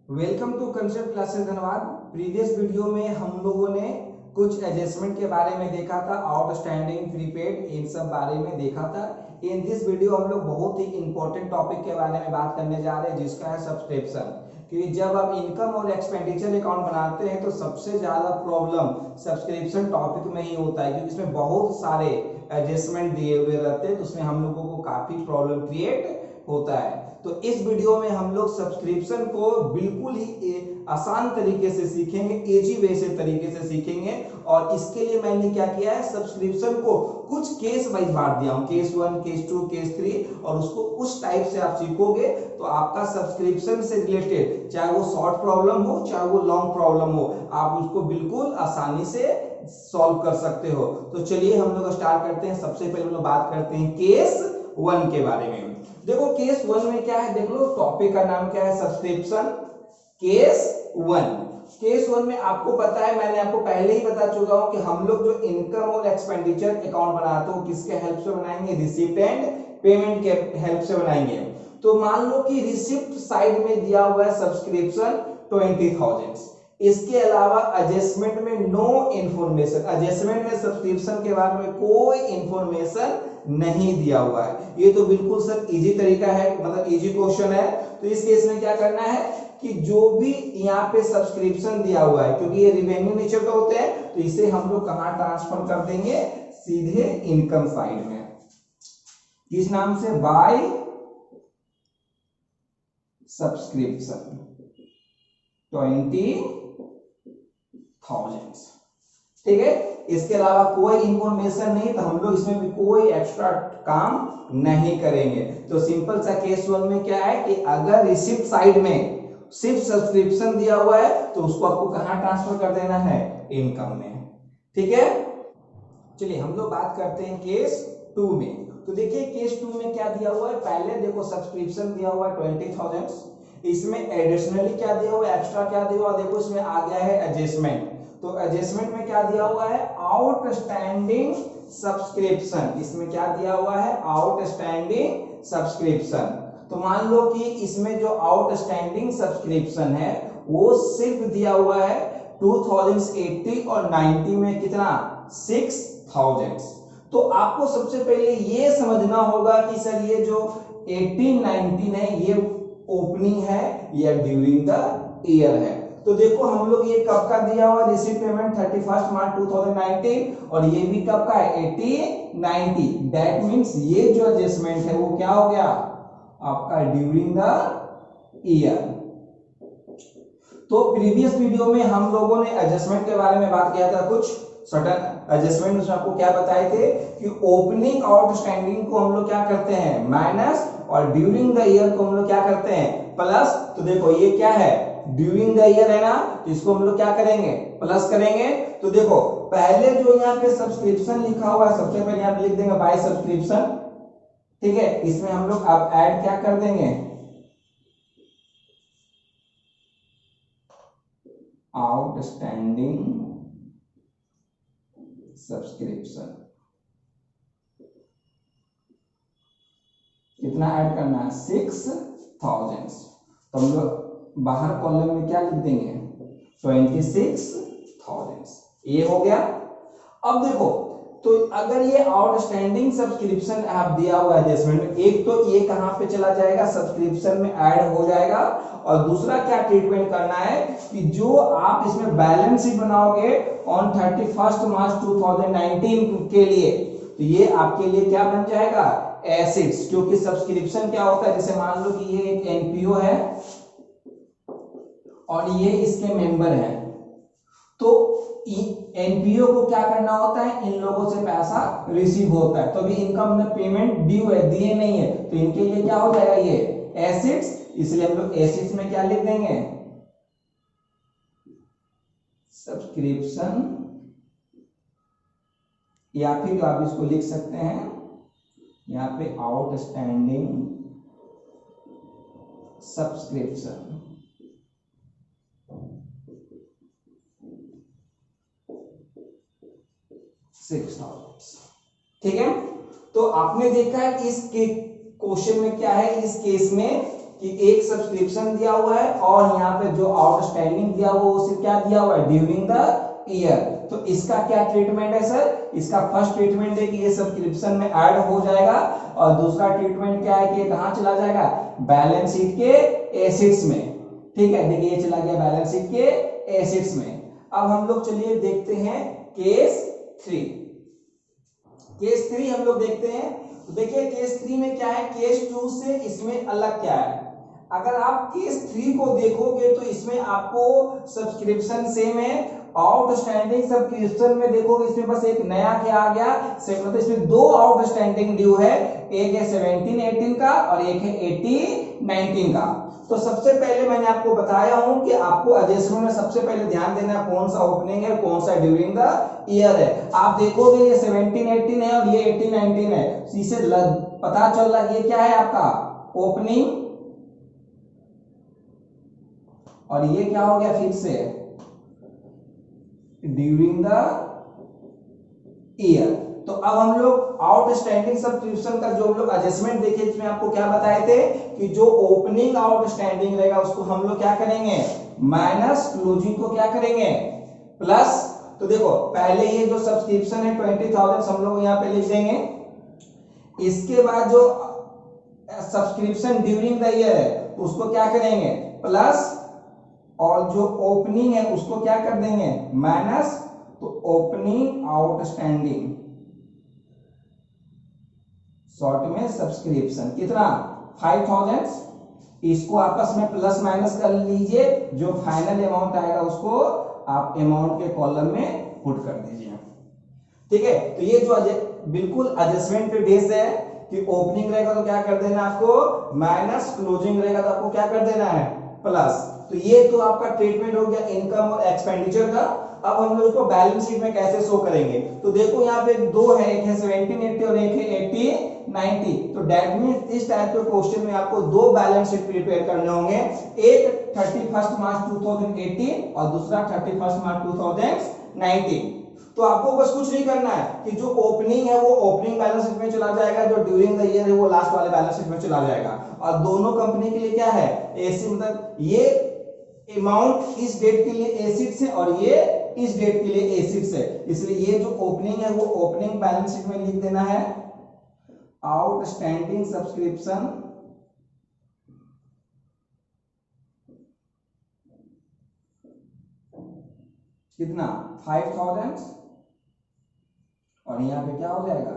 Welcome to concept classes धन्यवाद। Previous video में हम लोगों ने कुछ एडजस्टमेंट के बारे में देखा था, आउटस्टैंडिंग, प्रीपेड, इन सब बारे में देखा था। इन दिस वीडियो हम लोग बहुत ही इंपॉर्टेंट टॉपिक के बारे में बात करने जा रहे हैं, जिसका है सब्सक्रिप्शन। क्योंकि जब आप इनकम और एक्सपेंडिचर अकाउंट बनाते हैं तो सबसे ज्यादा प्रॉब्लम सब्सक्रिप्शन टॉपिक में ही होता है, क्योंकि इसमें बहुत सारे एडजस्टमेंट दिए हुए रहते हैं, तो उसमें हम लोगों को काफी प्रॉब्लम क्रिएट होता है। तो इस वीडियो में हम लोग सब्सक्रिप्शन को बिल्कुल ही आसान तरीके से सीखेंगे, इजी वे से तरीके से सीखेंगे। और इसके लिए मैंने क्या किया है, सब्सक्रिप्शन को कुछ केस वाइज बांट दिया हूं, केस 1, केस 2, केस 3, और उसको उस टाइप से आप सीखोगे तो आपका सब्सक्रिप्शन से रिलेटेड, चाहे वो शॉर्ट प्रॉब्लम हो चाहे वो लॉन्ग प्रॉब्लम हो, आप उसको बिल्कुल आसानी से सॉल्व कर सकते हो। तो चलिए हम लोग स्टार्ट करते हैं। सबसे पहले हम लोग बात करते हैं केस 1 के बारे में। देखो केस 1 में क्या है, देख लो, टॉपिक का नाम क्या है, सब्सक्रिप्शन। केस 1, केस 1 में आपको पता है, मैंने आपको पहले ही बता चुका हूं कि हम लोग जो इनकम और एक्सपेंडिचर अकाउंट बनाते हो किसके हेल्प से बनाएंगे, रिसिप्ट एंड पेमेंट के हेल्प से बनाएंगे। तो मान लो कि रिसिप्ट साइड में दिया हुआ है सब्सक्रिप्शन 20,000, इसके अलावा एडजस्टमेंट में नो इंफॉर्मेशन, एडजस्टमेंट में सब्सक्रिप्शन के बारे में कोई इंफॉर्मेशन नहीं दिया हुआ है। ये तो बिल्कुल सर इजी तरीका है, मतलब इजी क्वेश्चन है। तो इस केस में क्या करना है कि जो भी यहाँ पे सब्सक्रिप्शन दिया हुआ है, क्योंकि ये रिवेन्यू नेचर का होते हैं, तो इसे हम लोग कहां ट्रांसफर कर देंगे, सीधे इनकम साइड में। किस नाम से, बाय सब्सक्रिप्शन 20,000। ठीक है, इसके अलावा कोई इंफॉर्मेशन नहीं, तो हम लोग इसमें भी कोई एक्स्ट्रा काम नहीं करेंगे। तो सिंपल सा केस 1 में क्या है कि अगर रिसिप्ट साइड में सिर्फ सब्सक्रिप्शन दिया हुआ है तो उसको आपको कहां ट्रांसफर कर देना है, इनकम में। ठीक है, चलिए हम लोग बात करते हैं केस 2 में। तो देखिए केस 2 में क्या दिया हुआ है, पहले देखो सब्सक्रिप्शन दिया हुआ है 20,000, इसमें एडिशनली क्या दिया हुआ है, एक्स्ट्रा क्या दिया हुआ है, देखो इसमें आ गया है एडजस्टमेंट। तो एडजस्टमेंट में क्या दिया हुआ है, आउटस्टैंडिंग सब्सक्रिप्शन, इसमें क्या दिया हुआ है, आउटस्टैंडिंग सब्सक्रिप्शन। तो मान लो कि इसमें जो आउटस्टैंडिंग सब्सक्रिप्शन है वो सिर्फ दिया हुआ है 2080 और 90 में कितना, 6,000। तो आपको सबसे पहले ये समझना होगा कि सर ये जो 18-19 है ये ओपनिंग है या ड्यूरिंग द ईयर है। तो देखो हम लोग ये कब का दिया हुआ, रिसीव पेमेंट 31 मार्च 2019, और ये भी कब का है, 18-90। दैट मींस ये जो एडजस्टमेंट है वो क्या हो गया आपका, ड्यूरिंग द ईयर। तो प्रीवियस वीडियो में हम लोगों ने एडजस्टमेंट के बारे में बात किया था, कुछ सर्टेन एडजस्टमेंट उसमें आपको क्या बताए थे कि ओपनिंग आउटस्टैंडिंग को हम लोग क्या करते हैं, माइनस, और ड्यूरिंग द ईयर को हम लोग क्या करते हैं, प्लस। तो देखो ये क्या है, ड्यूरिंग द ईयर है ना, तो इसको हम लोग क्या करेंगे, प्लस करेंगे। तो देखो पहले जो यहाँ पे सब्सक्रिप्शन लिखा हुआ है, सबसे पहले आप लिख देंगे बाय सब्सक्रिप्शन। ठीक है, इसमें हम लोग अब ऐड क्या कर देंगे, आउटस्टैंडिंग सब्सक्रिप्शन। कितना ऐड करना है, 6,000। तो हम लोग बाहर कॉलम में क्या लिख देंगे, 26,000। ये हो गया। अब देखो, तो अगर ये आउटस्टैंडिंग सब्सक्रिप्शन आप दिया हुआ है एडजस्टमेंट, एक तो ये कहां पे चला जाएगा, सब्सक्रिप्शन में ऐड हो जाएगा। और दूसरा क्या ट्रीटमेंट करना है कि जो आप इसमें बैलेंस शीट बनाओगे ऑन 31 मार्च 2019 के लिए, तो ये आपके लिए क्या बन जाएगा, एसेट्स। क्योंकि सब्सक्रिप्शन क्या होता है, जैसे मान लो कि ये एक एनपीओ है और ये इसके मेंबर हैं, तो एनपीओ को क्या करना होता है, इन लोगों से पैसा रिसीव होता है, तो अभी इनकम में पेमेंट ड्यू है, दिए नहीं है, तो इनके लिए क्या हो जाएगा, ये एसेट्स। इसलिए हम लोग एसेट्स में क्या लिख देंगे, सब्सक्रिप्शन, या फिर आप इसको लिख सकते हैं यहाँ पे आउटस्टैंडिंग सब्सक्रिप्शन 6,000। ठीक है, तो आपने देखा है इस क्वेश्चन में क्या है, इस केस में कि एक सब्सक्रिप्शन दिया हुआ है और यहाँ पे जो आउटस्टैंडिंग दिया हुआ है उसे क्या दिया हुआ है, ड्यूरिंग द ईयर। तो इसका क्या ट्रीटमेंट है सर, इसका फर्स्ट ट्रीटमेंट है कि ये सब्सक्रिप्शन में ऐड हो जाएगा, और दूसरा ट्रीटमेंट क्या है कि कहां चला जाएगा, बैलेंस शीट के एसेट्स में। ठीक है, देखिए ये चला गया बैलेंस शीट के एसेट्स में। अब हम लोग चलिए देखते हैं केस 3। केस 3 हम लोग देखते हैं। तो देखिए केस 3 में क्या है, केस 2 से इसमें अलग क्या है। अगर आप केस 3 को देखोगे तो इसमें आपको सब्सक्रिप्शन सेम है, आउटस्टैंडिंग सब्सक्रिप्शन में देखोगे इसमें बस एक नया क्या आ गया, मतलब इसमें दो आउटस्टैंडिंग ड्यू है, एक है 17-18 का और एक है 18-19 का। तो सबसे पहले मैंने आपको बताया हूं कि आपको एडजस्टमेंट में सबसे पहले ध्यान देना है कौन सा ओपनिंग है कौन सा ड्यूरिंग द ईयर है। आप देखोगे ये 17-18 है और ये 18-19 है, इसे पता चल रहा है ये क्या है आपका ओपनिंग, और ये क्या हो गया फिर से ड्यूरिंग द ईयर। तो अब हम लोग आउटस्टैंडिंग सब्सक्रिप्शन का जो हम लोग एडजस्टमेंट देखे इसमें आपको क्या बताए थे कि जो ओपनिंग आउटस्टैंडिंग रहेगा उसको हम लोग क्या करेंगे, माइनस क्लोजिंग को क्या करेंगे प्लस। तो देखो पहले ये जो सब्सक्रिप्शन है 20,000 हम लोग यहाँ पे लिख देंगे, इसके बाद जो सब्सक्रिप्शन ड्यूरिंग द ईयर है उसको क्या करेंगे प्लस, और जो ओपनिंग है उसको क्या कर देंगे माइनस। तो ओपनिंग आउटस्टैंडिंग शॉर्ट में सब्सक्रिप्शन कितना 5,000, इसको आपस में प्लस माइनस कर लीजिए, जो फाइनल अमाउंट आएगा उसको आप अमाउंट के कॉलम में पुट कर दीजिए। ठीक है, तो ये जो बिल्कुल एडजस्टमेंट पे बेस है कि ओपनिंग रहेगा तो क्या कर देना आपको माइनस, क्लोजिंग रहेगा तो आपको क्या कर देना है प्लस। तो ये तो आपका ट्रीटमेंट हो गया इनकम और एक्सपेंडिचर का। अब हम लोग इसको बैलेंस शीट में कैसे शो करेंगे, तो देखो यहाँ पे दो है, एक है 17-80 और एक है 18-90। तो दैट मींस इस टाइप के क्वेश्चन में आपको दो बैलेंस शीट प्रिपेयर करने होंगे, एक 31 मार्च 2018 और दूसरा 31 मार्च 2019। तो आपको बस कुछ नहीं करना है कि जो ओपनिंग है वो ओपनिंग बैलेंस शीट में चला जाएगा, जो ड्यूरिंग द ईयर है वो लास्ट वाले बैलेंस शीट में चला जाएगा। और दोनों कंपनी के लिए क्या है एसी, मतलब ये अमाउंट इस डेट के लिए एसिड्स है और ये इस डेट के लिए एसिड्स है, इसलिए ये जो ओपनिंग है वो ओपनिंग बैलेंस शीट में लिख देना है आउटस्टैंडिंग सब्सक्रिप्शन कितना 5,000 और यहाँ पे क्या हो जाएगा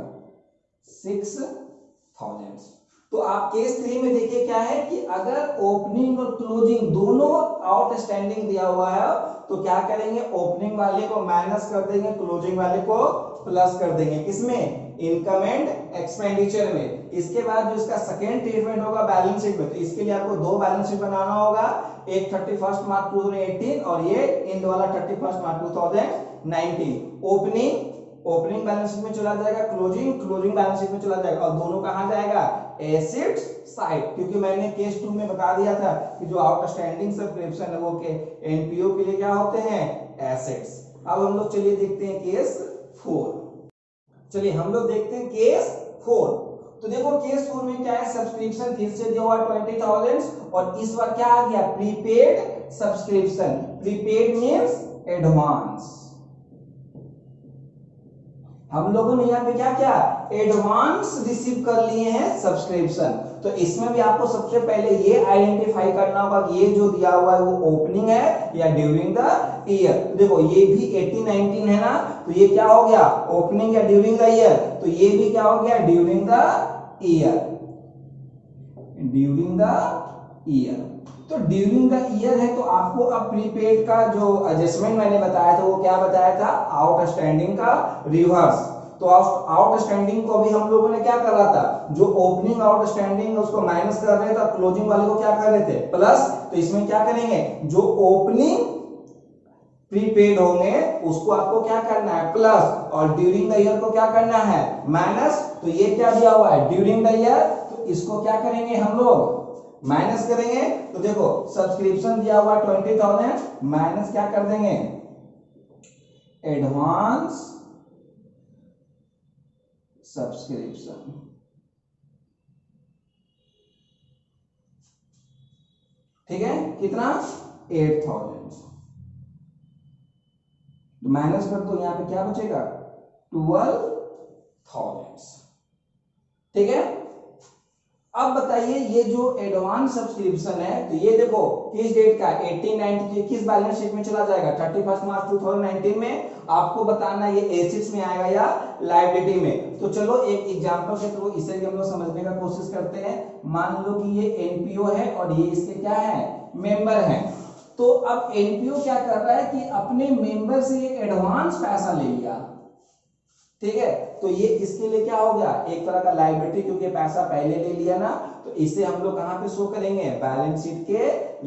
6,000। तो आप केस 3 में देखिए क्या है कि अगर ओपनिंग और क्लोजिंग दोनों आउटस्टैंडिंग दिया हुआ है तो क्या करेंगे ओपनिंग वाले को माइनस कर देंगे, क्लोजिंग वाले को प्लस कर देंगे, किसमें इनकम एंड एक्सपेंडिचर में। इसके बाद जो इसका सेकेंड ट्रीटमेंट होगा बैलेंस शीट में, तो इसके लिए आपको दो बैलेंस शीट बनाना होगा, एक 31 मार्च 2018 और ये इंड वाला 31 मार्च 2019। ओपनिंग बैलेंस शीट में चला जाएगा, क्लोजिंग बैलेंस शीट में चला जाएगा, और दोनों कहां जाएगा एसेट साइड, क्योंकि मैंने केस 2 में बता दिया था कि जो आउटस्टैंडिंग सब्सक्रिप्शन है वो के एनपीओ के लिए क्या होते हैं एसेट्स। अब हम लोग चलिए देखते हैं केस 4। चलिए हम लोग देखते हैं केस 4। तो देखो केस 4 में क्या है, सब्सक्रिप्शन फिर से दिया हुआ 20,000 और इस बार क्या आ गया prepaid subscription. Prepaid means advance. हम लोगों ने यहाँ पे क्या किया एडवांस रिसीव कर लिए हैं सब्सक्रिप्शन। तो इसमें भी आपको सबसे पहले ये आइडेंटिफाई करना होगा कि ये जो दिया हुआ है वो ओपनिंग है या ड्यूरिंग द ईयर। तो देखो ये भी 18-19 है ना, तो ये क्या हो गया ओपनिंग या ड्यूरिंग द ईयर, तो ये भी क्या हो गया during the year, during the year. तो ड्यूरिंग द ईयर है तो आपको अब प्रीपेड का जो एडजस्टमेंट मैंने बताया था वो क्या बताया था आउटस्टैंडिंग का रिवर्स। तो आउटस्टैंडिंग को भी हम लोगों ने क्या कर रहा था, जो ओपनिंग आउटस्टैंडिंग उसको माइनस कर रहे थे, क्लोजिंग वाले को क्या कर रहे थे प्लस। तो इसमें क्या करेंगे जो ओपनिंग प्रीपेड होंगे उसको आपको क्या करना है प्लस, और ड्यूरिंग द ईयर को क्या करना है माइनस। तो ये क्या दिया हुआ है ड्यूरिंग द ईयर, तो इसको क्या करेंगे हम लोग माइनस करेंगे। तो देखो सब्सक्रिप्शन दिया हुआ 20,000 माइनस क्या कर देंगे एडवांस सब्सक्रिप्शन। ठीक है, कितना 8000, तो माइनस कर दो, यहाँ पे क्या बचेगा 12000, ठीक है। अब बताइए ये जो एडवांस सब्सक्रिप्शन है, तो ये देखो किस डेट का 1890, किस बैलेंस शीट में चला जाएगा 31 मार्च 2019 में। आपको बताना ये एसेट्स में आएगा या लायबिलिटी में। तो चलो एक एग्जांपल के थ्रू इसे भी हम लोग समझने का कोशिश करते हैं। मान लो कि ये एनपीओ है और ये इसके क्या है, मेंबर है। तो अब एनपीओ क्या कर रहा है कि अपने मेंबर से ये एडवांस पैसा ले लिया, ठीक है। तो ये इसके लिए क्या हो गया, एक तरह का लायबिलिटी, क्योंकि पैसा पहले ले लिया ना। तो इसे हम लोग कहां पे शो करेंगे, बैलेंस शीट के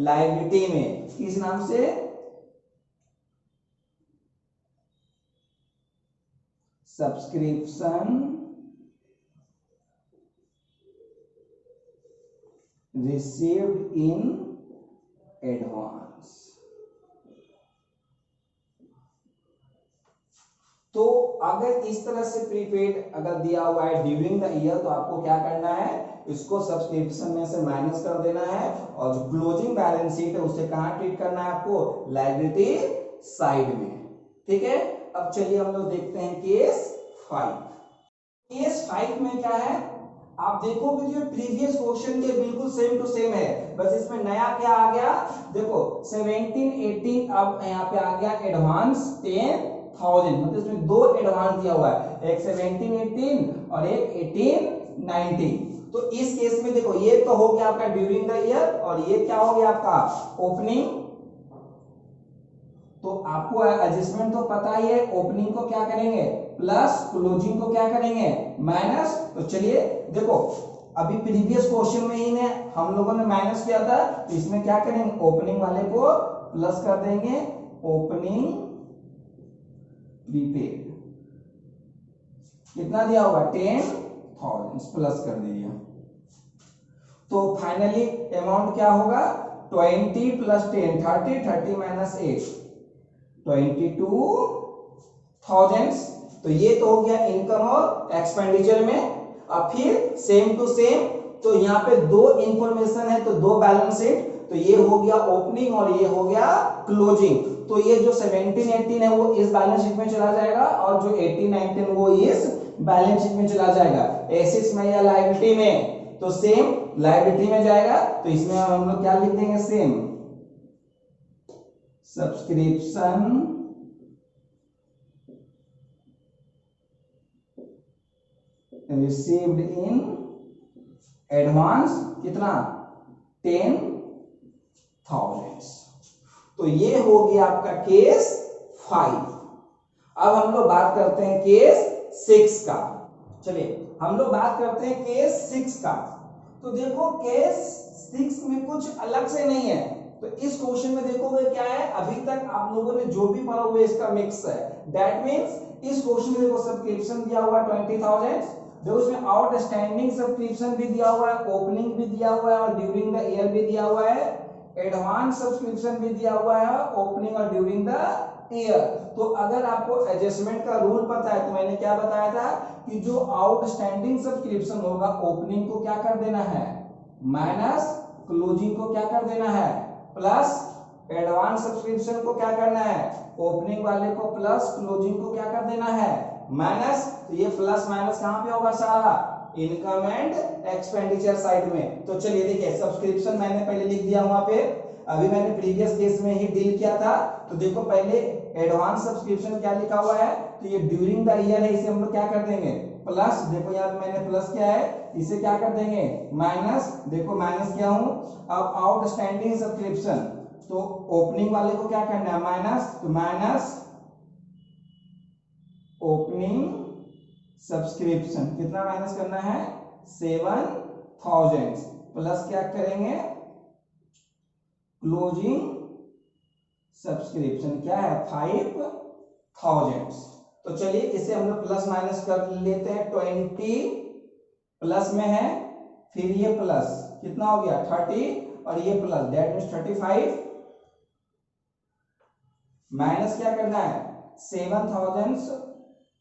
लायबिलिटी में, किस नाम से, सब्सक्रिप्शन रिसीव्ड इन एडवांस। तो अगर इस तरह से प्रीपेड अगर दिया हुआ है ड्यूरिंग द ईयर, तो आपको क्या करना है, इसको सब्सक्रिप्शन में से माइनस कर देना है, और जो क्लोजिंग बैलेंस शीट है उसे कहां ट्रीट करना है आपको, लायबिलिटी साइड में, ठीक है। अब चलिए हम लोग देखते हैं केस 5। केस 5 में क्या है, आप देखोगे जो प्रीवियस क्वेश्चन के बिल्कुल सेम टू सेम है, बस इसमें नया क्या आ गया, देखो 17 18, अब यहाँ पे आ गया एडवांस 10,000, मतलब इसमें दो एडवांस दिया हुआ है, एक 17 18 और एक 18 19। तो इस केस में देखो ये तो हो गया आपका ड्यूरिंग द ईयर, और ये क्या हो गया आपका ओपनिंग। तो आपको एडजस्टमेंट तो पता ही है, ओपनिंग को क्या करेंगे प्लस, क्लोजिंग को क्या करेंगे माइनस। तो चलिए देखो अभी प्रीवियस क्वेश्चन में ही ने हम लोगों ने माइनस किया था, तो इसमें क्या करेंगे, ओपनिंग वाले को प्लस कर देंगे, ओपनिंग प्रीपेड कितना दिया हुआ 10,000 प्लस कर दिया। तो फाइनली अमाउंट क्या होगा 20 प्लस 10 30, 30 माइनस 8 22,000। तो ये तो हो गया इनकम और एक्सपेंडिचर में। अब फिर सेम टू सेम, तो यहाँ पे दो इंफॉर्मेशन है, तो दो बैलेंस शीट, तो ये हो गया ओपनिंग और ये हो गया क्लोजिंग। तो ये जो 17 18 है वो इस बैलेंस शीट में चला जाएगा, और जो 18 19 वो इस बैलेंस शीट में चला जाएगा। एसेट्स में या लायबिलिटी में, तो सेम लायबिलिटी में जाएगा। तो इसमें हम लोग क्या लिख देंगे, same subscription received in advance कितना 10,000। तो ये हो गया आपका केस 5। अब हम लोग बात करते हैं केस 6 का। चलिए हम लोग बात करते हैं केस 6 का। तो देखो केस 6 में कुछ अलग से नहीं है। तो इस क्वेश्चन में देखोगे क्या है, अभी तक आप लोगों ने जो भी पढ़ा हुआ है इसका मिक्स है। दैट मींस इस क्वेश्चन में देखो सब्सक्रिप्शन दिया हुआ है 20,000, देखो इसमें आउटस्टैंडिंग सब्सक्रिप्शन भी दिया हुआ है, ओपनिंग भी दिया हुआ है और ड्यूरिंग द ईयर भी दिया हुआ है, एडवांस सब्सक्रिप्शन भी दिया हुआ है, ओपनिंग और ड्यूरिंग द ईयर। तो अगर आपको एडजस्टमेंट का रूल पता है, तो मैंने क्या बताया था कि जो आउटस्टैंडिंग सब्सक्रिप्शन होगा ओपनिंग को क्या कर देना है माइनस, क्लोजिंग को क्या कर देना है प्लस, एडवांस सब्सक्रिप्शन को क्या करना है ओपनिंग वाले को प्लस, क्लोजिंग को क्या कर देना है माइनस। तो ये प्लस माइनस कहां पे होगा सारा, इनकम एंड एक्सपेंडिचर साइड में। तो चलिए देखिए सब्सक्रिप्शन मैंने पहले लिख दिया वहां पे, अभी मैंने प्रीवियस केस में ही डील किया था। तो देखो पहले एडवांस सब्सक्रिप्शन क्या लिखा हुआ है, तो ये ड्यूरिंग द ईयर है, इसे हम लोग क्या कर देंगे प्लस, देखो यार मैंने प्लस किया है, इसे क्या कर देंगे माइनस, देखो माइनस किया हूं। अब आउटस्टैंडिंग सब्सक्रिप्शन, तो ओपनिंग वाले को क्या करना है माइनस, तो माइनस ओपनिंग सब्सक्रिप्शन कितना माइनस करना है 7,000 प्लस क्या करेंगे क्लोजिंग सब्सक्रिप्शन क्या है 5,000। तो चलिए इसे हम लोग प्लस माइनस कर लेते हैं, 20 प्लस में है, फिर ये प्लस कितना हो गया 30 और ये प्लस, दैट मींस 35 माइनस क्या करना है 7,000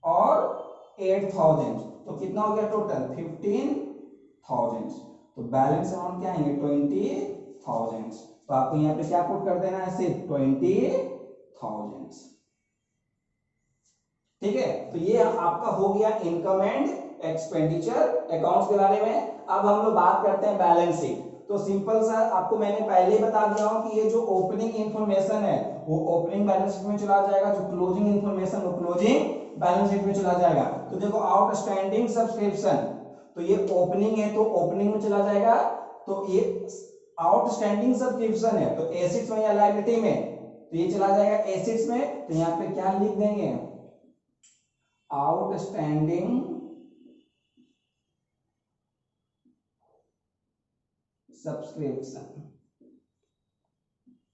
और 8,000, तो कितना हो गया टोटल 15,000। तो बैलेंस अमाउंट क्या आएंगे 20,000। तो आपको यहाँ पे क्या पुट कर देना है, सिर्फ 20,000। ठीक है, तो ये आपका हो गया इनकम एंड एक्सपेंडिचर अकाउंट्स के बारे में। अब हम लोग बात करते हैं बैलेंस शीट। तो सिंपल सा आपको मैंने पहले ही बता दिया हूं कि ये जो ओपनिंग इंफॉर्मेशन है वो ओपनिंग बैलेंस शीट में चला जाएगा, जो क्लोजिंग इंफॉर्मेशन वो क्लोजिंग बैलेंस शीट में चला जाएगा। तो देखो आउटस्टैंडिंग सब्सक्रिप्शन, तो ये ओपनिंग है तो ओपनिंग में चला जाएगा। तो ये आउटस्टैंडिंग सब्सक्रिप्शन है तो एसेट्स में या लायबिलिटी में, तो ये चला जाएगा एसेट्स में। तो यहाँ पे क्या लिख देंगे, आउटस्टैंडिंग सब्सक्रिप्शन,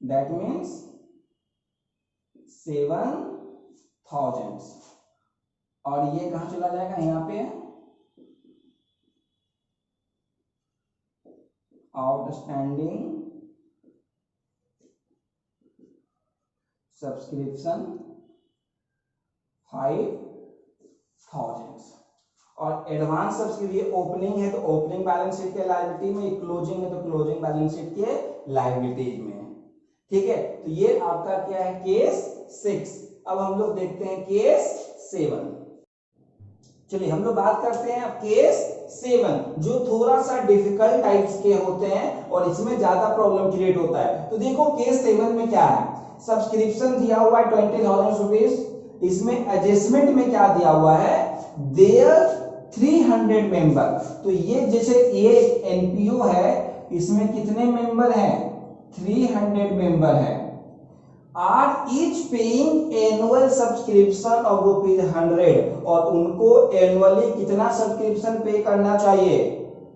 दैट मीन्स 7,000। और ये कहां चला जाएगा, यहाँ पे आउटस्टैंडिंग सब्सक्रिप्शन 5,000। और एडवांस सब्सक्रिप्शन ओपनिंग है तो ओपनिंग बैलेंस शीट के लायबिलिटी में, क्लोजिंग है तो क्लोजिंग बैलेंस शीट के लायबिलिटीज में। ठीक है, तो ये आपका क्या है, केस 6। अब हम लोग देखते हैं केस 7। चलिए हम लोग बात करते हैं अब केस 7, जो थोड़ा सा डिफिकल्ट टाइप्स के होते हैं और इसमें ज्यादा प्रॉब्लम क्रिएट होता है। तो देखो केस 7 में क्या है, सब्सक्रिप्शन दिया हुआ है 20,000 रुपीज। इसमें एडजस्टमेंट में क्या दिया हुआ है, देयर 300 मेंबर। तो ये जैसे ये एनपीओ है, इसमें कितने मेंबर हैं, 300 मेंबर है। Are each paying annual subscription of ₹100, और उनको एनुअली कितना सब्सक्रिप्शन पे करना चाहिए,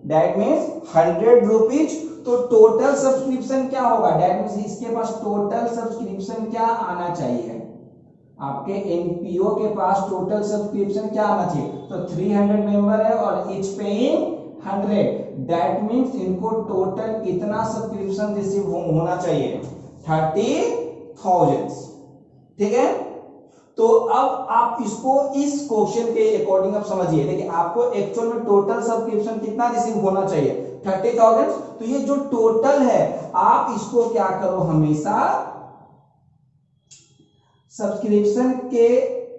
दैट मीन्स 100 रुपीज। तो टोटल सब्सक्रिप्शन क्या होगा, दैट मीन्स इसके पास टोटल सब्सक्रिप्शन क्या आना चाहिए, आपके एनपीओ के पास टोटल सब्सक्रिप्शन क्या आना चाहिए। तो 300 मेंबर है और ईच पेइंग 100, दैट मीन्स इनको टोटल कितना सब्सक्रिप्शन रिसीव होना चाहिए, 30,000। ठीक है, तो अब आप इसको इस क्वेश्चन के अकॉर्डिंग आप समझिए। देखिए आपको एक्चुअल में टोटल सब्सक्रिप्शन कितना रिसीव होना चाहिए, 30,000। तो ये जो टोटल है आप इसको क्या करो, हमेशा सब्सक्रिप्शन के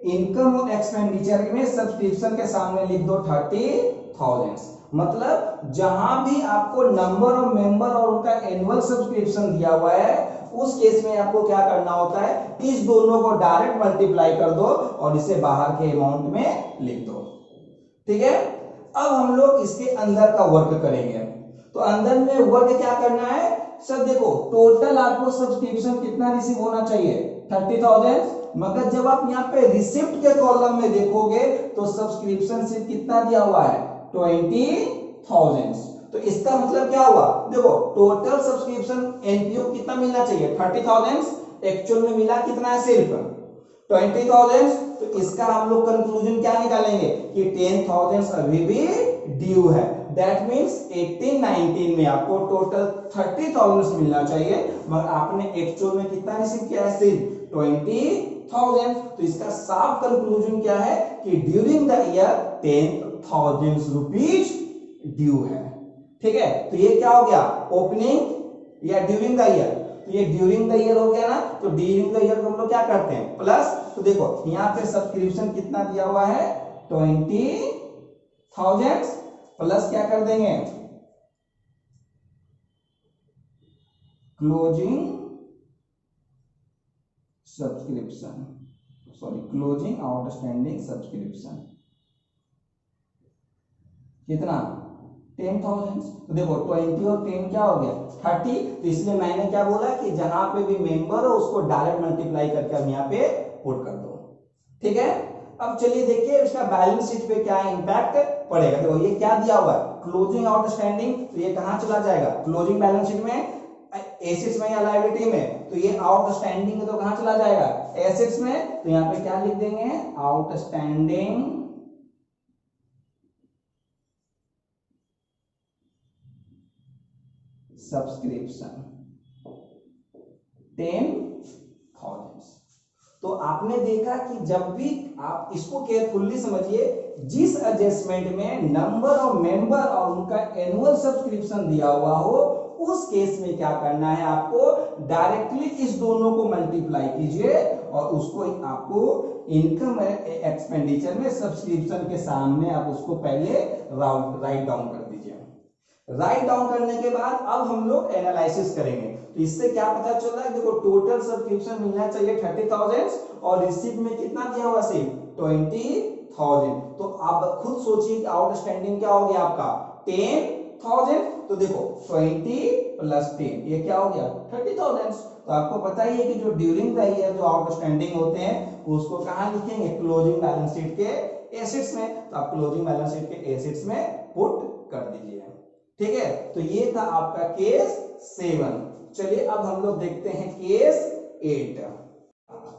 इनकम और एक्सपेंडिचर में सब्सक्रिप्शन के सामने लिख दो 30,000। मतलब जहां भी आपको नंबर ऑफ मेंबर और उनका एनुअल सब्सक्रिप्शन दिया हुआ है, उस केस में आपको क्या करना होता है, इस दोनों को डायरेक्ट मल्टीप्लाई कर दो और इसे बाहर के अमाउंट में लिख दो। ठीक है, अब हम लोग इसके अंदर का वर्क करेंगे। तो अंदर में वर्क क्या करना है, सब देखो टोटल आपको सब्सक्रिप्शन कितना रिसीव होना चाहिए, 30,000। मगर जब आप यहाँ पे रिसिप्ट के कॉलम में देखोगे तो सब्सक्रिप्शन सिर्फ कितना दिया हुआ है, 20,000। तो इसका मतलब क्या हुआ, देखो टोटल सब्सक्रिप्शन एनपीओ कितना मिलना चाहिए, 30,000, एक्चुअल में मिला कितना है, सिर्फ 20,000। तो इसका हम लोग कंक्लूजन क्या निकालेंगे कि 10,000 अभी भी ड्यू है। दैट मींस 18-19 में आपको टोटल 30,000 मिलना चाहिए, मगर आपने एक्चुअल में कितना रिसीव किया है, सिर्फ 20,000। तो इसका साफ कंक्लूजन क्या है कि during the year 10,000 rupees due है। ठीक है, तो ये क्या हो गया, ओपनिंग या ड्यूरिंग द ईयर। तो ये ड्यूरिंग द ईयर हो गया ना, तो ड्यूरिंग द ईयर को हम लोग क्या करते हैं, प्लस। तो देखो यहाँ पे सब्सक्रिप्शन कितना दिया हुआ है, 20,000, प्लस क्या कर देंगे, closing subscription, sorry closing outstanding subscription कितना, 10,000। तो देखो 20 और 10 क्या हो गया, 30। तो इसलिए मैंने क्या बोला कि जहां पे भी मेंबर हो उसको डायरेक्ट मल्टीप्लाई करके हम यहाँ पे पुट कर दो। ठीक है, अब चलिए देखिए इसका बैलेंस शीट पे क्या इम्पैक्ट पड़ेगा। देखो ये क्या दिया हुआ है, क्लोजिंग आउटस्टैंडिंग, तो ये कहां चला जाएगा, क्लोजिंग बैलेंस शीट में, एसेट्स में या लायबिलिटी में। तो ये आउटस्टैंडिंग तो कहां चला जाएगा, एसेट्स में। तो यहाँ पे क्या लिख देंगे, आउटस्टैंडिंग सब्सक्रिप्शन 10,000। तो आपने देखा कि जब भी आप इसको केयरफुल्ली समझिए, जिस एडजस्टमेंट में नंबर ऑफ मेंबर और उनका एनुअल सब्सक्रिप्शन दिया हुआ हो, उस केस में क्या करना है, आपको डायरेक्टली इस दोनों को मल्टीप्लाई कीजिए और उसको आपको इनकम एक्सपेंडिचर में सब्सक्रिप्शन के सामने आप उसको पहले राइट डाउन कर दीजिए। राइट डाउन करने के बाद अब हम लोग एनालिसिस करेंगे। तो इससे क्या पता चल रहा है, देखो टोटल सब्सक्रिप्शन मिलना चाहिए 30,000 और रिसीव में कितना दिया हुआ, सिर्फ 20,000। तो आप खुद सोचिए कि आउटस्टैंडिंग क्या हो गया आपका 10,000। तो देखो 20 प्लस 10 ये क्या हो गया 30,000। तो आपको पता ही है कि जो ड्यूरिंग द ईयर जो आउटस्टैंडिंग होते हैं उसको कहां लिखेंगे, क्लोजिंग बैलेंस शीट के एसेट्स में। तो आप क्लोजिंग बैलेंस शीट के एसेट्स में पुट कर दीजिए। ठीक है, तो ये था आपका केस 7। चलिए अब हम लोग देखते हैं केस 8।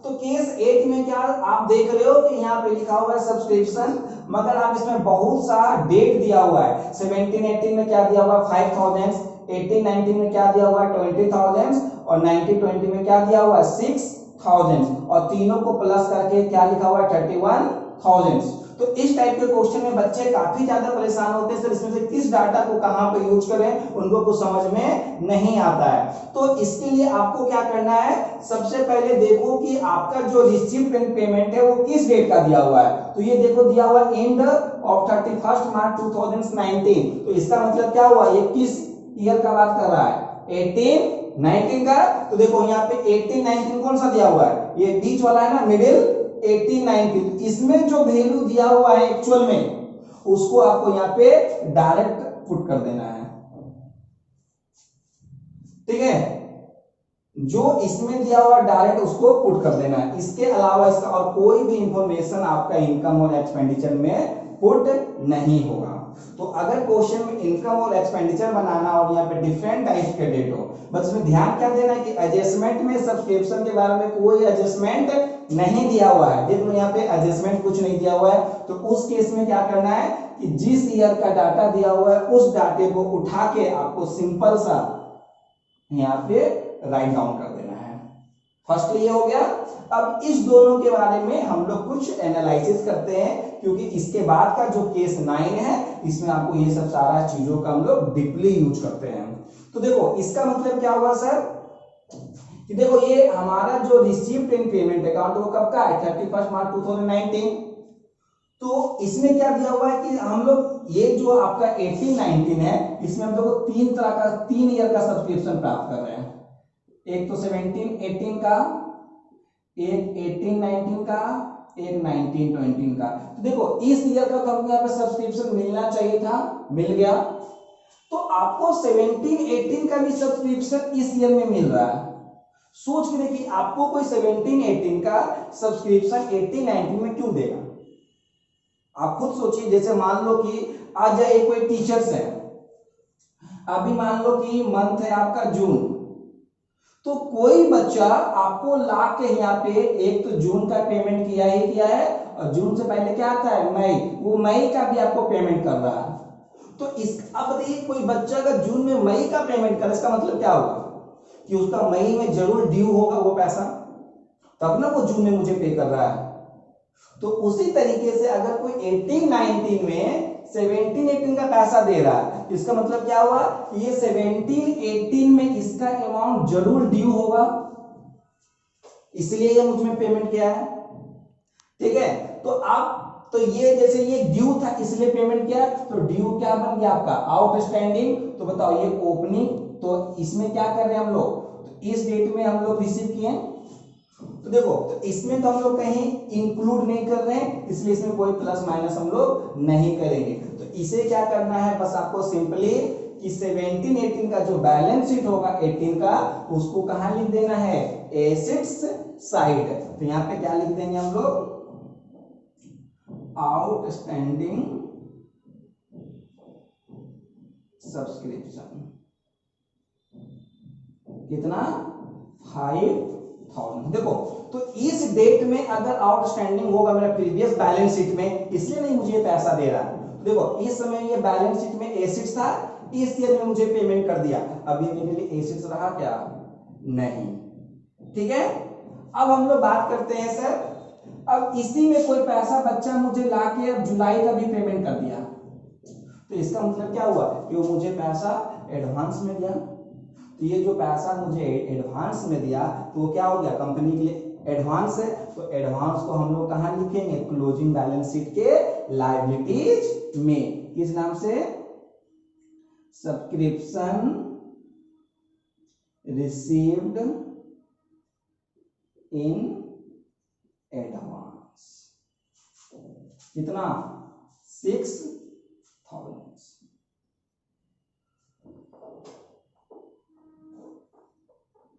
तो केस 8 में क्या आप देख रहे हो कि यहाँ पे लिखा हुआ है सब्सक्रिप्शन, मगर आप इसमें बहुत सा डेट दिया हुआ है। 17-18 में क्या दिया हुआ है 5,000, 18-19 में क्या दिया हुआ है 20,000 और 19-20 में क्या दिया हुआ है 6,000 और तीनों को प्लस करके क्या लिखा हुआ है 31,000। तो इस टाइप के क्वेश्चन में बच्चे काफी ज्यादा परेशान होते हैं, सर इसमें से किस डाटा को कहां पे यूज करें, उनको कुछ समझ में नहीं आता है। तो इसके लिए आपको क्या करना है, सबसे पहले देखो कि आपका जो रिसीव्ड पेमेंट है वो किस डेट का दिया हुआ है। तो ये देखो दिया हुआ एंड ऑफ 31 मार्च 2019। तो इसका मतलब क्या हुआ, ये किस ईयर का बात कर रहा है 18-19 का। तो देखो यहाँ पे 18-19 कौन सा दिया हुआ है, ये बीच वाला है ना, मिडिल 18-19। इसमें जो वैल्यू दिया हुआ है एक्चुअल में उसको आपको यहाँ पे डायरेक्ट पुट कर देना है। ठीक है, जो इसमें दिया हुआ डायरेक्ट उसको पुट कर देना है। इसके अलावा इसका और कोई भी इंफॉर्मेशन आपका इनकम और एक्सपेंडिचर में पुट नहीं होगा। तो अगर क्वेश्चन में इनकम और एक्सपेंडिचर बनाना और यहाँ पे डिफरेंट टाइप के डेट हो, बस इसमें ध्यान क्या देना है कि एडजस्टमेंट में सब्सक्रिप्शन के बारे में कोई एडजस्टमेंट नहीं दिया हुआ है। देखो यहाँ पे एडजस्टमेंट कुछ नहीं दिया हुआ है। तो उस केस में क्या करना है कि जिस ईयर का डाटा दिया हुआ है उस डाटे को उठा के आपको सिंपल सा यहाँ पे राइट डाउन कर देना है। फर्स्ट ये हो गया। अब इस दोनों के बारे में हम लोग कुछ एनालिसिस करते हैं, क्योंकि इसके बाद का जो केस 9 है इसमें आपको ये सब सारा चीजों का हम लोग डीपली यूज करते हैं। तो देखो इसका मतलब क्या हुआ सर कि देखो ये हमारा जो रिसीव्ड इन पेमेंट अकाउंट वो कब का है 31 मार्च 2019। तो इसमें क्या दिया हुआ है कि हम लोग ये जो आपका 18-19 है इसमें हम लोग तीन तरह का 3 ईयर का सब्सक्रिप्शन प्राप्त कर रहे हैं। एक तो 17-18 का, एक 18-19 का, एक 19-20 का। तो देखो इस ईयर का हमको यहाँ पे सब्सक्रिप्शन मिलना चाहिए था, मिल गया। तो आपको 17-18 का भी सब्सक्रिप्शन इस ईयर में मिल रहा है। सोच के देखिए आपको कोई 17-18 का सब्सक्रिप्शन 18-19 में क्यों देगा। आप खुद सोचिए, जैसे मान लो कि आज एक कोई टीचर्स है, अभी मान लो कि मंथ है आपका जून, तो कोई बच्चा आपको ला के यहाँ पे एक तो जून का पेमेंट किया ही किया है और जून से पहले क्या आता है मई, वो मई का भी आपको पेमेंट कर रहा है। तो इस अब देखिए कोई बच्चा अगर जून में मई का पेमेंट करे, इसका मतलब क्या होगा कि उसका मई में जरूर ड्यू होगा वो पैसा, तब ना वो जून में मुझे पे कर रहा है। तो उसी तरीके से अगर कोई 18-19 में 17-18 का पैसा दे रहा है, इसका मतलब क्या हुआ कि ये 17-18 में इसका अमाउंट जरूर ड्यू होगा, इसलिए ये मुझ में पेमेंट किया है। ठीक है, तो आप तो ये जैसे ये ड्यू था इसलिए पेमेंट किया, तो ड्यू क्या बन गया आपका आउटस्टैंडिंग। तो बताओ ये ओपनिंग, तो इसमें क्या कर रहे हैं हम लोग, तो इस डेट में हम लोग रिसीव किए। तो देखो तो इसमें तो हम लोग कहीं इंक्लूड नहीं कर रहे हैं, इसलिए इसमें कोई प्लस माइनस हम लोग नहीं करेंगे। तो इसे क्या करना है, बस आपको सिंपली कि 17-18 का जो बैलेंस शीट होगा 18 का, उसको कहां लिख देना है एसेट्स साइड। तो यहाँ पे क्या लिख देंगे हम लोग आउटस्टैंडिंग सब्सक्रिप्शन कितना 5,000। देखो तो इस डेट में अगर आउटस्टैंडिंग होगा मेरा प्रीवियस बैलेंस शीट में, इसलिए नहीं मुझे पैसा दे रहा है। देखो इस समय ये बैलेंस शीट में एसेट्स था, इस ईयर में मुझे पेमेंट कर दिया, अब ये मेरे लिए एसेट्स रहा क्या नहीं। ठीक है, अब हम लोग बात करते हैं सर, अब इसी में कोई पैसा बच्चा मुझे लाके अब जुलाई का भी पेमेंट कर दिया, तो इसका मतलब क्या हुआ कि वो मुझे पैसा एडवांस में दिया। तो ये जो पैसा मुझे एडवांस में दिया तो वो क्या हो गया, कंपनी के लिए एडवांस है, तो एडवांस को हम लोग कहाँ लिखेंगे, क्लोजिंग बैलेंस शीट के लायबिलिटीज में, किस नाम से, सब्सक्रिप्शन रिसीव्ड इन एडवांस, कितना, 6,000।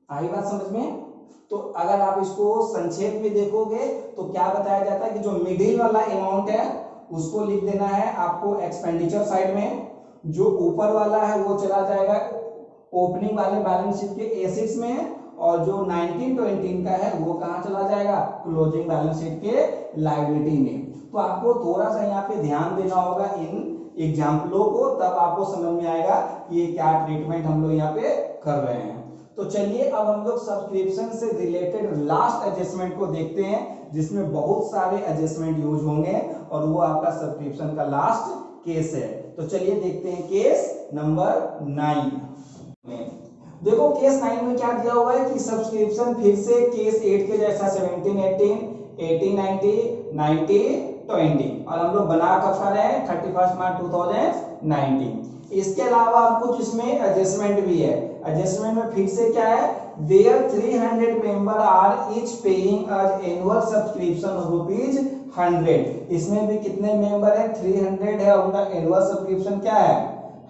आई बात समझ में। तो अगर आप इसको संक्षेप में देखोगे तो क्या बताया जाता है कि जो मिडिल वाला अमाउंट है उसको लिख देना है आपको एक्सपेंडिचर साइड में, जो ऊपर वाला है वो चला जाएगा ओपनिंग वाले बैलेंस शीट के एसेट्स में, और जो 19-20 का है वो कहाँ चला जाएगा, क्लोजिंग बैलेंस शीट के लायबिलिटी में। तो आपको थोड़ा सा यहाँ पे ध्यान देना होगा इन एग्जाम्पलों को, तब आपको समझ में आएगा कि ये क्या ट्रीटमेंट हम लोग यहाँ पे कर रहे हैं। तो चलिए अब हम लोग सब्सक्रिप्शन से रिलेटेड लास्ट एडजस्टमेंट को देखते हैं, जिसमें बहुत सारे एडजस्टमेंट यूज होंगे और वो आपका सब्सक्रिप्शन का लास्ट केस है। तो चलिए देखते हैं केस नंबर 9 में। देखो केस 9 में क्या दिया हुआ है कि सब्सक्रिप्शन फिर से केस 8 के जैसा 17-18, 18-90, 90-20, और हम लोग बना कब कर रहे हैं, 31 मार्च 2019। इसके अलावा कुछ इसमें एडजस्टमेंट भी है। एडजस्टमेंट में फिर से क्या है, there 300 member are each paying as annual subscription ₹100। इसमें भी कितने मेंबर है, 300 है, उनका एनुअल सब्सक्रिप्शन क्या है,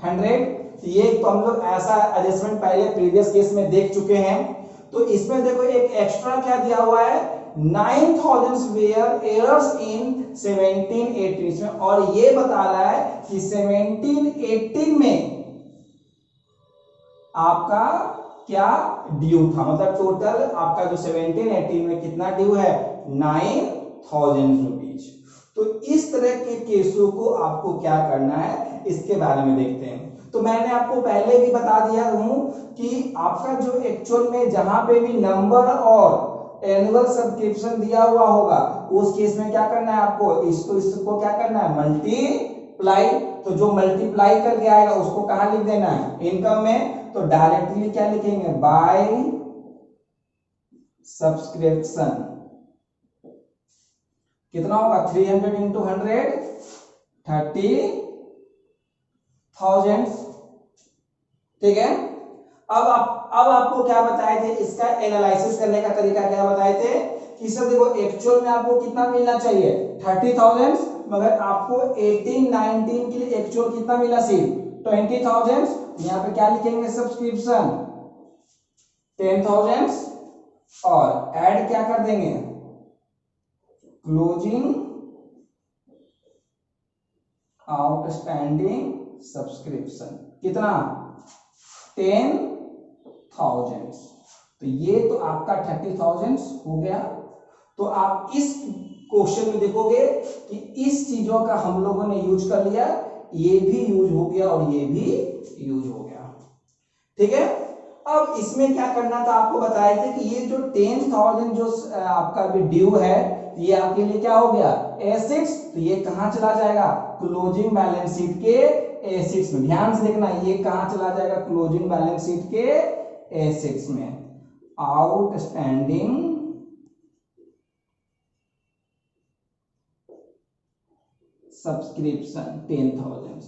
100। ये तो हम लोग ऐसा एडजस्टमेंट पहले प्रीवियस केस में देख चुके हैं। तो इसमें देखो एक एक्स्ट्रा क्या दिया हुआ है, 9,000 वेयर एरर्स इन 17-18 में, और ये बता रहा है कि 17-18 में आपका क्या ड्यू था, मतलब टोटल आपका जो 17-18 में कितना ड्यू है, 9,000 रुपीज। तो इस तरह के केसों को आपको क्या करना है, इसके बारे में देखते हैं। तो मैंने आपको पहले भी बता दिया हूं कि आपका जो एक्चुअल में जहां पे भी नंबर और एनुअल सब्सक्रिप्शन दिया हुआ होगा उस केस में क्या करना है आपको, इसको क्या करना है, मल्टीप्लाई। तो जो मल्टीप्लाई करके आएगा उसको कहां लिख देना है, इनकम में। तो डायरेक्टली क्या लिखेंगे, बाय सब्सक्रिप्शन, कितना होगा, 300 इंटू 100, 30,000। ठीक है। अब आपको क्या बताए थे, इसका एनालिसिस करने का तरीका क्या बताए थे कि सर देखो एक्चुअल में आपको कितना मिलना चाहिए, 30,000, मगर आपको 18-19 के लिए एक्चुअल कितना मिला, सिर्फ 20,000। यहाँ पे क्या लिखेंगे, सब्सक्रिप्शन 10,000, और ऐड क्या कर देंगे, क्लोजिंग आउटस्टैंडिंग सब्सक्रिप्शन, कितना, 10,000। तो ये तो आपका 30,000 हो गया। तो आप इस क्वेश्चन में देखोगे कि इस चीजों का हम लोगों ने यूज कर लिया, ये भी यूज हो गया और ये भी यूज हो गया। ठीक है। अब इसमें क्या करना था, आपको बताया था कि ये जो 10,000 जो आपका भी ड्यू है, ये आपके लिए क्या हो गया, एसेट्स। तो ये कहां चला जाएगा, क्लोजिंग बैलेंस शीट के एसेट्स में। ध्यान से देखना, ये कहां चला जाएगा, क्लोजिंग बैलेंस शीट के एसेट्स में। Outstanding subscription 10,000।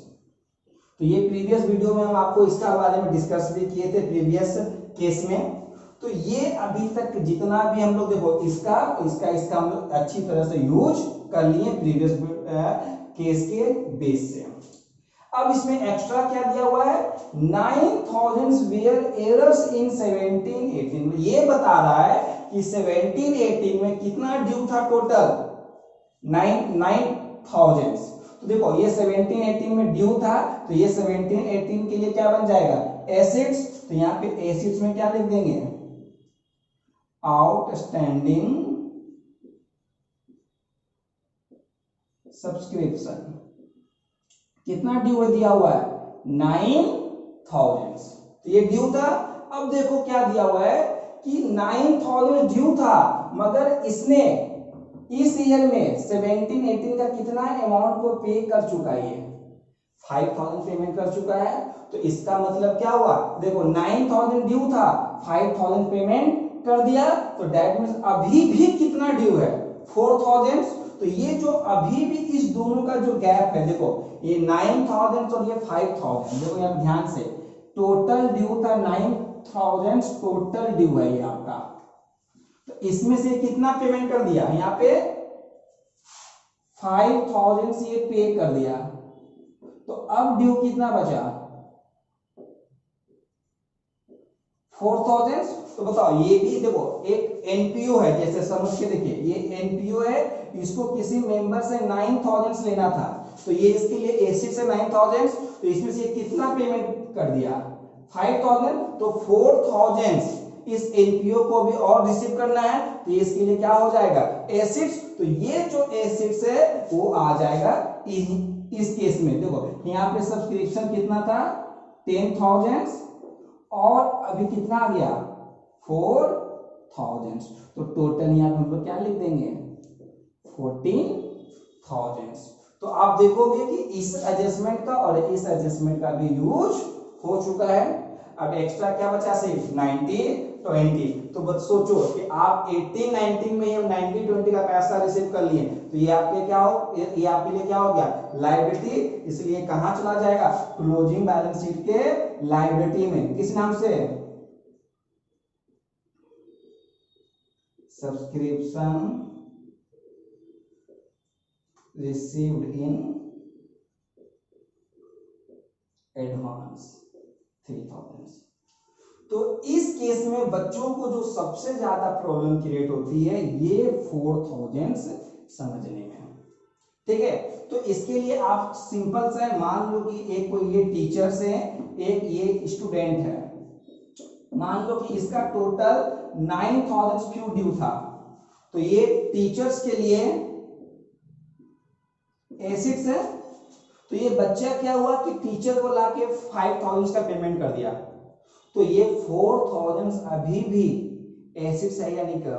तो ये प्रीवियस वीडियो में हम आपको इसका बारे में डिस्कस भी किए थे प्रीवियस केस में। तो ये अभी तक जितना भी हम लोग देखो इसका हम लोग अच्छी तरह से यूज कर लिए प्रीवियस केस के बेस से। अब इसमें एक्स्ट्रा क्या दिया हुआ है, 9,000 वेयर एरर्स इन 17-18। ये बता रहा है कि 17-18 में कितना ड्यू था, टोटल 9,000। तो देखो ये 17-18 में ड्यू था, तो ये 17-18 के लिए क्या बन जाएगा, एसेट्स। तो यहाँ पे एसेट्स में क्या लिख देंगे, आउटस्टैंडिंग सब्सक्रिप्शन। कितना ड्यू दिया हुआ है, 9,000। तो ये ड्यू था। अब देखो क्या दिया हुआ है कि 9,000 ड्यू था, मगर इसने इस ईयर में 17-18 का कितना अमाउंट को पे कर चुका है, 5000 पेमेंट कर चुका है। तो इसका मतलब क्या हुआ, देखो 9000 ड्यू था, 5000 पेमेंट कर दिया, तो दैट मींस अभी भी कितना ड्यू है, 4000। तो ये जो अभी भी इस दोनों का जो गैप है, देखो ये 9000 और ये 5000, देखो यहाँ ध्यान से, टोटल ड्यू था 9000, टोटल ड्यू है ये आपका। तो इसमें से कितना पेमेंट कर दिया, यहाँ पे 5000 से ये पे कर दिया, तो अब ड्यू कितना बचा, 4000। तो बताओ, ये भी देखो एक एनपीओ है, जैसे समझ के देखिए, ये एनपीओ है, इसको किसी मेंबर से 9000 लेना था, तो ये इसके लिए एसिड से 9000, तो इसमें से कितना पेमेंट कर दिया, 5000। तो 4000 इस एनपीओ को भी और रिसीव करना है, तो इसके लिए क्या हो जाएगा, एसिड्स। तो ये जो एसिड्स है वो आ जाएगा इस केस में। देखो यहाँ पे सब्सक्रिप्शन कितना था, 10000, और अभी कितना आ गया, 4000। तो टोटल यहाँ पे हम लोग क्या लिख देंगे, 14000। तो आप देखोगे कि इस एडजस्टमेंट का और इस एडजस्टमेंट का भी यूज हो चुका है। अब एक्स्ट्रा क्या बचा, सिर्फ 90 20। तो बस सोचो कि आप 18 19 में ये 90 20 का पैसा रिसीव कर लिए, तो ये आपके क्या हो, ये आपके लिए क्या हो गया, लायबिलिटी। इसलिए कहां चला जाएगा, क्लोजिंग बैलेंस शीट के लायबिलिटी में। किस नाम से, सब्सक्रिप्शन रिसीव्ड इन एडवांस 3000। तो इस केस में बच्चों को जो सबसे ज्यादा प्रॉब्लम क्रिएट होती है ये 4000 समझने में, ठीक है। तो इसके लिए आप सिंपल सा मान लो कि एक कोई ये टीचर्स है, एक ये स्टूडेंट है, मान लो कि इसका टोटल 9000 फ्यू ड्यू था, तो ये टीचर्स के लिए एसिड्स है। तो ये बच्चा क्या हुआ कि टीचर को लाके 5000 का पेमेंट कर दिया, तो ये 4000 अभी भी एसिड्स है, यानी कि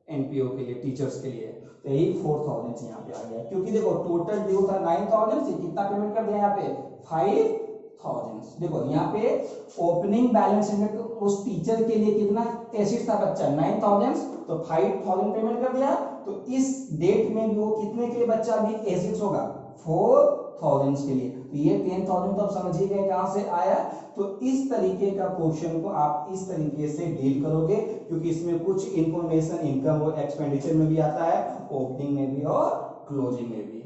एनपीओ के लिए, टीचर्स के लिए। तो यही 4000 यहाँ पे आ गया, क्योंकि देखो टोटल ड्यू था 9000 से, कितना पेमेंट कर दिया यहाँ पे, 5000। देखो यहाँ पे ओपनिंग बैलेंस शीट में उस टीचर के लिए कितना एसिड था बच्चा, 9000, तो 5000 पेमेंट कर दिया। तो इस डेट में भी वो कितने के लिए बच्चा भी एसिड्स होगा, 4000 के लिए। तो ये 10000 तो आप समझ ही गए कहां से आया। तो इस तरीके का क्वेश्चन को आप इस तरीके से डील करोगे, क्योंकि इसमें कुछ इंफॉर्मेशन इनकम और एक्सपेंडिचर में भी आता है, ओपनिंग में भी और क्लोजिंग में भी।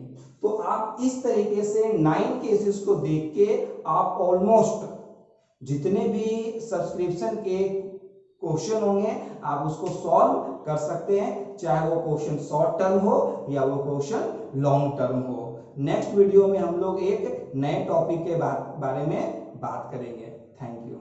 तो आप इस तरीके से 9 केसेस को देख के आप ऑलमोस्ट जितने भी सब्सक्रिप्शन के क्वेश्चन होंगे आप उसको सॉल्व कर सकते हैं, चाहे वो क्वेश्चन शॉर्ट टर्म हो या वो क्वेश्चन लॉन्ग टर्म हो। नेक्स्ट वीडियो में हम लोग एक नए टॉपिक के बारे में बात करेंगे। Thank you.